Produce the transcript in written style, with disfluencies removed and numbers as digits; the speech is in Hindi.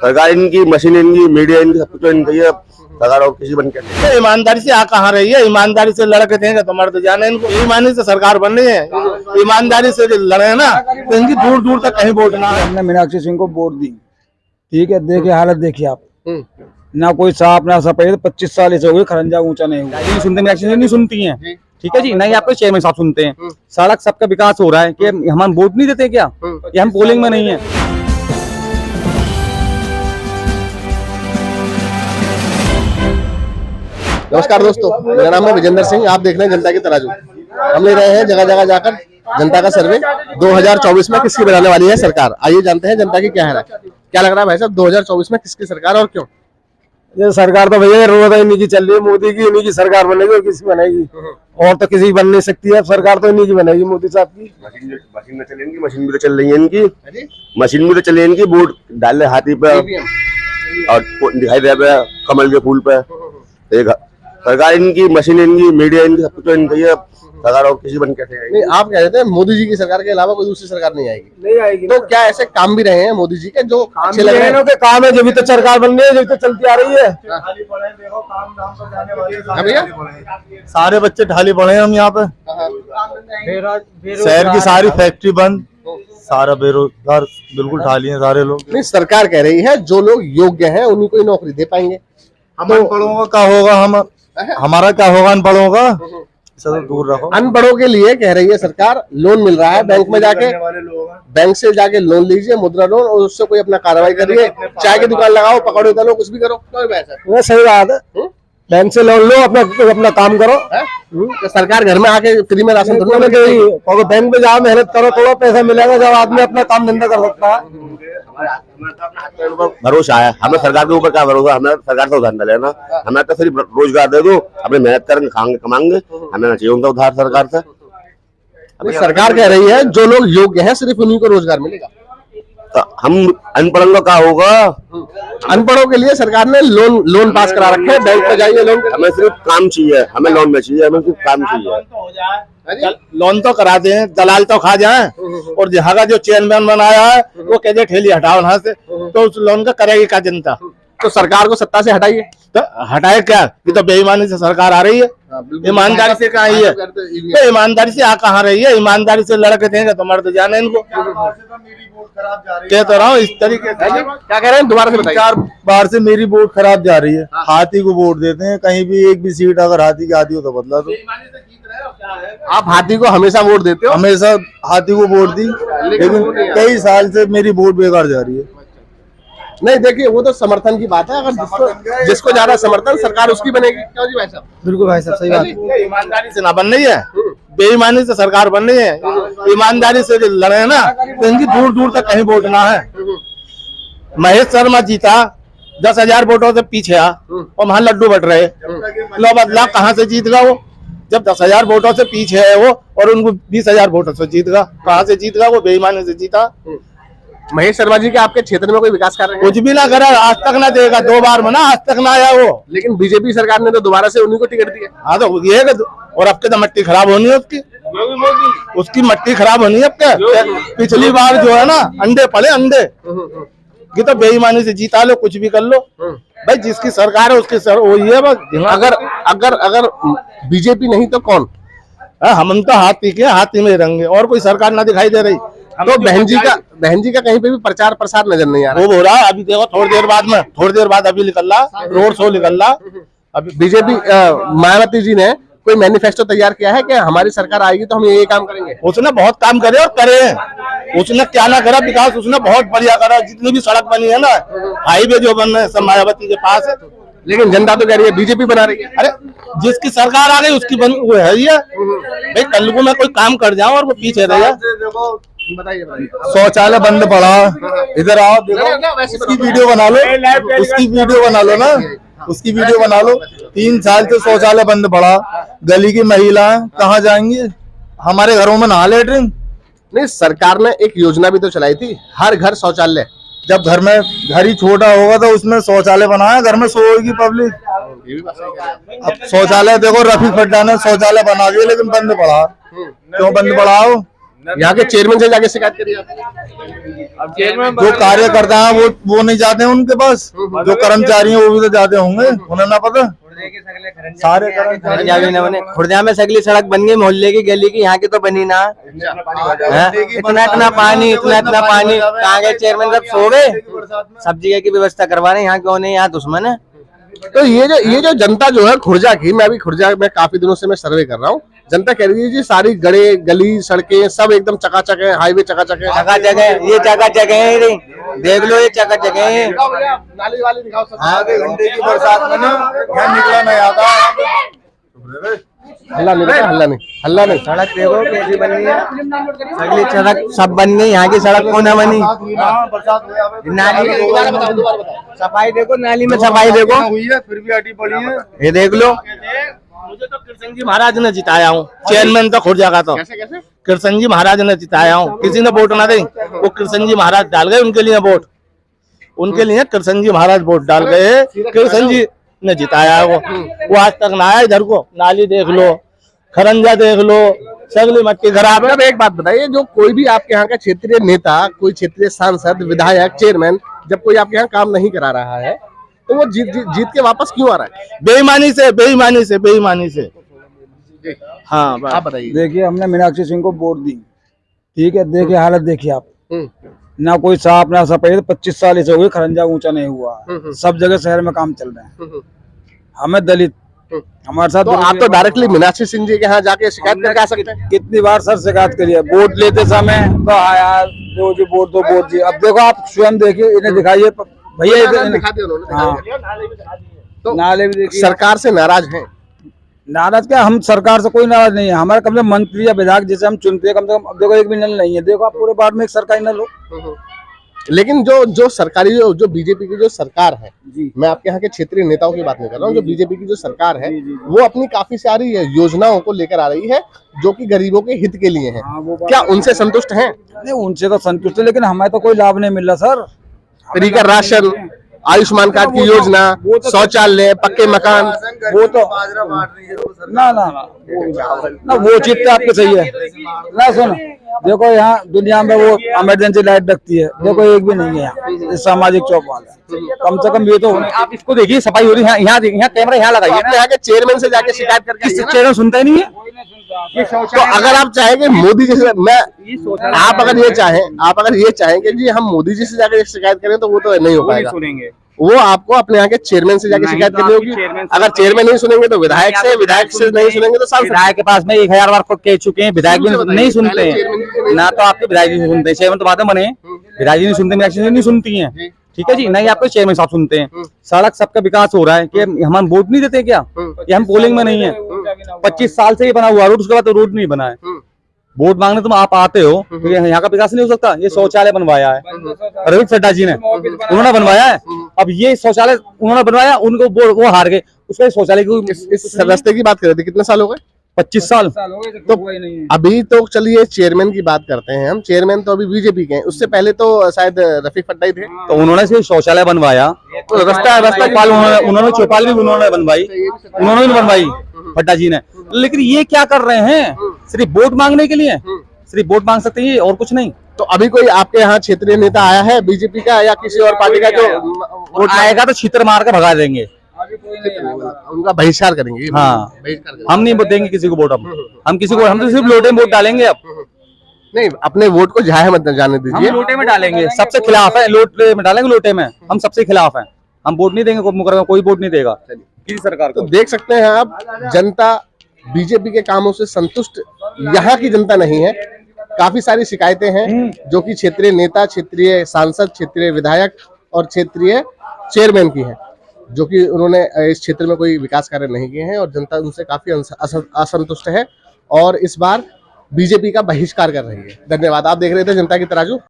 सरकार इनकी, मशीन इनकी, मीडिया इनकी, सब कुछ इनकी है। सरकार और किसी बन के ईमानदारी से आ कहाँ रही है? ईमानदारी से लड़के देंगे तो मर्द जाने इनको। ईमानदारी से सरकार बन रही है, ईमानदारी से लड़े ना तो इनकी दूर दूर तक कहीं वोट ना है। हमने मीनाक्षी सिंह को वोट दी, ठीक है। देखिए हालत देखिए आप, ना कोई साफ ना सफेद, 25 साल ऐसे हो गए, खरंजा ऊंचा नहीं हुआ। नहीं सुनते, मीनाक्षी सिंह नहीं सुनती हैं, ठीक है जी। नहीं आपको चेयरमैन साहब सुनते हैं। सड़क सबका विकास हो रहा है, कि हम वोट नहीं देते क्या? ये हम पोलिंग में नहीं है। नमस्कार दोस्तों, मेरा नाम है विजेंद्र सिंह। आप देख रहे हैं जनता की तराजू। हम ले रहे हैं जगह जगह जाकर जनता का सर्वे। 2024 में किसकी बनाने वाली है सरकार, आइए जानते हैं जनता की क्या है। क्या लग रहा है भाई साहब, 2024 में किसकी सरकार और क्यों? ये सरकार तो भैया रोज इन्हीं की चल रही है, मोदी की। इन्हीं की सरकार बनेगी और किसी बनेगी? और तो किसी बन नहीं सकती है। सरकार तो इन्हीं की बनेगी, मोदी साहब की। मशीन में चलेंगी, मशीन भी तो चल रही है इनकी, मशीन भी तो चल रही है इनकी। वोट डाल रहे हाथी पे और दिखाई दे रहा है कमल के फूल पे। सरकार इनकी, मशीन इनकी, मीडिया इनकी, सब कुछ इनकी है। सरकार और किसी बन कैसे आएगी? नहीं, आप कह रहे थे मोदी जी की सरकार के अलावा कोई दूसरी सरकार नहीं आएगी। नहीं आएगी। तो क्या ऐसे काम भी रहे हैं मोदी जी के जो अच्छे लग रहे हैं? के काम है, जब भी तो सरकार बन रही है, जब तो चलती आ रही है। भैया सारे बच्चे ढाली पड़े हैं हम यहाँ पे। शहर की सारी फैक्ट्री बंद, सारा बेरोजगार बिल्कुल ढाली हैं सारे लोग। नहीं, सरकार कह रही है जो लोग योग्य हैं उन्हीं को ही नौकरी दे पाएंगे। हम अनपढ़ों का क्या होगा? हमारा क्या होगा अनपढ़ों का? इससे तो दूर रखो। अनपढ़ों के लिए कह रही है सरकार, लोन मिल रहा है बैंक में जाके, बैंक से जाके लोन लीजिए, मुद्रा लोन, और उससे कोई अपना कार्रवाई करिए। चाय की दुकान लगाओ, पकड़ो चलो, कुछ भी करो। वो सही बात है, बैंक से लोन लो, अपना काम करो। तो सरकार घर में आके फ्री में राशन थोड़ी ना देगी। और बैंक में जाओ, मेहनत करो, थोड़ा पैसा मिलेगा, जब आदमी अपना काम धंधा कर सकता है। भरोसा है हमें सरकार के ऊपर। क्या भरोसा? हमें सरकार से उधार न लेना, हमें तो सिर्फ रोजगार दे दो, अपने मेहनत करेंगे, खाएंगे, कमाएंगे। हमें ना चाहिए उनका उधार सरकार से। अभी सरकार कह रही है जो लोग योग्य हैं सिर्फ उन्हीं को रोजगार मिलेगा। तो हम अनपढ़ों का क्या होगा? अनपढ़ों के लिए सरकार ने लोन पास करा रखे हैं, बैंक में जाइए लोन। हमें सिर्फ काम चाहिए, हमें लोन में चाहिए, हमें सिर्फ काम चाहिए। लोन तो कराते हैं, दलाल तो खा जाए। और जहाँ का जो चेयरमैन बनाया है वो कहते ठेली हटाओ यहाँ से, तो उस लोन का करेगी क्या जनता? तो सरकार को सत्ता से हटाइए। तो हटाए क्या? ये तो बेईमानी से सरकार आ रही है, ईमानदारी से कहाँ है? तो ईमानदारी से आ कहाँ रही है? ईमानदारी से लड़के देंगे तो मर्द जाने इनको। कह तो रहा हूँ इस तरीके से। क्या कह रहे हैं, दोबारा से बताइए। 4 बार से मेरी वोट खराब जा रही है। हाथी को वोट देते हैं, कहीं भी एक भी सीट अगर हाथी की आती हो तो बदला दो। आप हाथी को हमेशा वोट देते हो? हमेशा हाथी को वोट दी, लेकिन कई साल से मेरी वोट बेकार जा रही है। नहीं, देखिए वो तो समर्थन की बात है। अगर जिसको ज्यादा समर्थन, सरकार उसकी बनेगी। क्यों जी भाई साहब? बिल्कुल भाई साहब, सही बात है। ईमानदारी से ना बन रही है, बेईमानी से सरकार बन रही है। ईमानदारी से लड़े ना तो इनकी दूर दूर तक कहीं वोट ना है। महेश शर्मा जीता 10,000 वोटों से पीछे आ, और वहां लड्डू बट रहे। लो बदला, कहाँ से जीत गया वो? जब 10,000 वोटों से पीछे है वो, और उनको 20,000 वोटों से जीत गया। कहाँ से जीत गया वो? बेईमानी से जीता। महेश शर्मा जी के आपके क्षेत्र में कोई विकास कर रहे हैं? कुछ भी ना करा, आज तक ना देगा। 2 बार में ना, आज तक ना आया वो। लेकिन बीजेपी सरकार ने तो दोबारा से उन्हीं को टिकट दिया। हाँ तो ये है। और अब के तो मट्टी खराब होनी है उसकी मट्टी खराब होनी है अब के। पिछली बार जो है ना, अंडे पड़े अंडे। ये तो बेईमानी से जीता लो, कुछ भी कर लो भाई। जिसकी सरकार है उसकी वही है बस। अगर बीजेपी नहीं तो कौन? हम तो हाथी के, हाथी में रहेंगे, और कोई सरकार ना दिखाई दे रही। तो बहन जी का कहीं पे भी प्रचार प्रसार नजर नहीं आ रहा। वो हो रहा है अभी, देखो थोड़ी देर बाद अभी निकल रहा, रोड शो निकल रहा। अभी बीजेपी मायावती जी ने कोई मैनिफेस्टो तैयार किया है कि हमारी सरकार आएगी तो हम ये काम करेंगे। उसने बहुत काम करे और करे। उसने क्या ना करा विकास, उसने बहुत बढ़िया करा। जितनी भी सड़क बनी है ना, हाईवे जो बन रहे हैं सब मायावती के पास है। लेकिन जनता तो कह रही है बीजेपी बना रही है। अरे जिसकी सरकार आ गई उसकी वो है ये भाई। कल को मैं कोई काम कर जाऊं और वो पीछे रह जाए। बताइए। शौचालय बंद पड़ा, इधर आओ देखो, उसकी वीडियो बना लो, उसकी वीडियो बना लो ना, उसकी वीडियो बना लो। 3 साल से शौचालय बंद पड़ा। गली की महिलाएं कहाँ जाएंगी? हमारे घरों में नहा लेटरिन। नहीं, सरकार ने एक योजना भी तो चलाई थी, हर घर शौचालय। जब घर ही छोटा होगा तो उसमें शौचालय बनाया, घर में सोएगी पब्लिक। अब शौचालय देखो, रफी फड्डा ने शौचालय बना दिया, लेकिन बंद पड़ा। क्यों बंद पड़ा? यहाँ के चेयरमैन से जाके शिकायत करिए आप। जो कार्यकर्ता है वो नहीं जाते हैं उनके पास, जो कर्मचारी हैं वो भी तो जाते होंगे, उन्हें ना पता। सारे खुर्जा में सगली सड़क बन गई, मोहल्ले की गली की, यहाँ की तो बनी ना। इतना इतना पानी कहाँ गए चेयरमैन साहब? सो गए। सब जगह की व्यवस्था करवा रहे हैं, यहाँ क्यों नहीं? यहाँ दुश्मन है। तो ये जो जनता जो है खुर्जा की, मैं अभी खुर्जा में काफी दिनों से मैं सर्वे कर रहा हूँ, जनता कह रही है जी सारी गड़े गली सड़कें सब एकदम चकाचक है, हाईवे चकाचक है। चकाचक है, ये चकाचक है, देख लो ये चकाचक है। नाली वाली दिखाओ सब। आगे घंटे की बरसात में ना यहाँ निकला नहीं आता। हल्ला नहीं। सड़क देखो कैसी बनी है, सगली सड़क सब बन गई, यहाँ की सड़क कौन है बनी? नाली सफाई देखो, नाली में सफाई देखो, हुई है फिर भी अटी पड़ी है। ये देख लो। मुझे तो कृष्ण जी महाराज ने जिताया हूँ, चेयरमैन तो खुर्जा का। तो कैसे कृष्ण जी महाराज ने जिताया हूँ, किसी ने वोट ना दे, वो कृष्ण जी महाराज डाल गए उनके लिए वोट, उनके लिए कृष्ण जी महाराज वोट डाल गए, कृष्ण जी ने जिताया है वो आज तक ना आया इधर को। नाली देख लो, खरंजा देख लो, सगली मट्टी खराब है। अब एक बात बताइए, जो कोई भी आपके यहाँ का क्षेत्रीय नेता, कोई क्षेत्रीय सांसद, विधायक, चेयरमैन जब कोई आपके यहाँ काम नहीं करा रहा है तो वो जीत के वापस क्यों आ रहा है? बेईमानी से। हाँ आप बताइए। देखिए हमने मीनाक्षी सिंह को वोट दी, ठीक है, देखिए हालत देखिए आप, ना कोई साफ ना सफेद, 25 साल इसे हुए, खरंजा ऊंचा नहीं हुआ, सब जगह शहर में काम चल रहे हैं। हमें दलित हमारे साथ, तो आप तो डायरेक्टली मीनाक्षी सिंह जी के यहाँ जाके शिकायत करके आ सकते हैं। कितनी बार सर शिकायत करी है, वोट लेते समय तो यार जो जी वोट दो वोट जी। अब देखो आप स्वयं देखिए, इन्हें दिखाइए भैया, दिखा दिया उन्होंने। हाँ, तो नाले भी देखिए। सरकार से नाराज हैं? नाराज क्या, हम सरकार से कोई नाराज नहीं है, हमारे कम से कम मंत्री या विधायक जैसे हम चुनते हैं, कम से कम अब देखो एक भी नल नहीं है, देखो आप पूरे बार में एक सरकारी नल हो। लेकिन जो सरकारी जो बीजेपी की जो सरकार है, मैं आपके यहाँ के क्षेत्रीय नेताओं की बात नहीं कर रहा हूँ, जो बीजेपी की जो सरकार है वो अपनी काफी सारी योजनाओं को लेकर आ रही है जो कि गरीबों के हित के लिए है। क्या उनसे संतुष्ट हैं? नहीं, उनसे तो संतुष्ट है, लेकिन हमें तो कोई लाभ नहीं मिल रहा सर। फ्री का राशन, आयुष्मान कार्ड की योजना, शौचालय, पक्के मकान, वो तो ना वो चीज तो आपकी सही है ना। सुनो देखो यहाँ दुनिया में वो इमरजेंसी लाइट रखती है, देखो एक भी नहीं है यहाँ, सामाजिक चौक वाला। कम से कम ये तो आप इसको देखिए, सफाई हो रही है, यहाँ कैमरा यहाँ लगाइए ना। यहाँ के चेयरमैन से जाके शिकायत करके चेयरमैन सुनता ही नहीं है। तो अगर आप चाहेंगे मोदी जी से, आप अगर ये चाहें कि जी हम मोदी जी से जाकर शिकायत करें तो वो तो नहीं हो पाएगा। वो आपको अपने यहाँ के चेयरमैन से जाके शिकायत करनी होगी। अगर चेयरमैन नहीं सुनेंगे तो विधायक से नहीं सुनेंगे तो सांसद। विधायक के पास में 1000 बार कह चुके हैं, विधायक भी नहीं सुनते हैं ना, तो आपके विधायक जी सुनते हैं। चेयरमैन तो बातें बने, विधायक जी नहीं सुनते, मीनाक्षी नहीं सुनती है, ठीक है जी, नहीं आपको चेयरमैन साहब सुनते हैं। सड़क सबका विकास हो रहा है कि हम वोट नहीं देते क्या, कि हम पोलिंग में नहीं है? 25 साल से ये बना हुआ रोड, उसके बाद तो रोड नहीं बना है। वोट मांगने तुम आप आते हो तो यहाँ का विकास नहीं हो सकता। ये शौचालय बनवाया है रवि चड्ढा जी ने, उन्होंने बनवाया है। अब ये शौचालय उन्होंने बनवाया, उनको वो हार गए, उसका शौचालय की इस रास्ते की बात कर रहे थे, कितने साल हो गए? 25 साल। तो अभी तो चलिए चेयरमैन की बात करते हैं हम, चेयरमैन तो अभी बीजेपी के हैं, उससे पहले तो शायद रफीक पट्टा ही थे। तो उन्होंने से शौचालय बनवाया, तो रास्ता उन्होंने चौपाल भी उन्होंने बनवाई पट्टा जी ने। लेकिन ये क्या कर रहे हैं, सिर्फ वोट मांगने के लिए, सिर्फ वोट मांग सकते हैं और कुछ नहीं। तो अभी कोई आपके यहाँ क्षेत्रीय नेता आया है बीजेपी का या किसी और पार्टी का जो वोट आएगा तो छितर मार के भगा देंगे, उनका बहिष्कार करेंगे? हाँ, हम नहीं देंगे किसी को वोट। हम किसी को, हम तो सिर्फ लोटे में वोट डालेंगे। अब नहीं, अपने वोट को जाया मत जाने दीजिए। हम लोटे में डालेंगे, सबसे खिलाफ है, लोटे में डालेंगे, लोटे में हम सबसे खिलाफ हैं। हम वोट नहीं देंगे, कोई वोट नहीं देगा किसी सरकार को। तो देख सकते हैं आप, जनता बीजेपी के कामों से संतुष्ट यहाँ की जनता नहीं है। काफी सारी शिकायतें हैं जो कि क्षेत्रीय नेता, क्षेत्रीय सांसद, क्षेत्रीय विधायक और क्षेत्रीय चेयरमैन की है, जो कि उन्होंने इस क्षेत्र में कोई विकास कार्य नहीं किए हैं और जनता उनसे काफी असंतुष्ट है और इस बार बीजेपी का बहिष्कार कर रही है। धन्यवाद। आप देख रहे थे जनता की तराजू।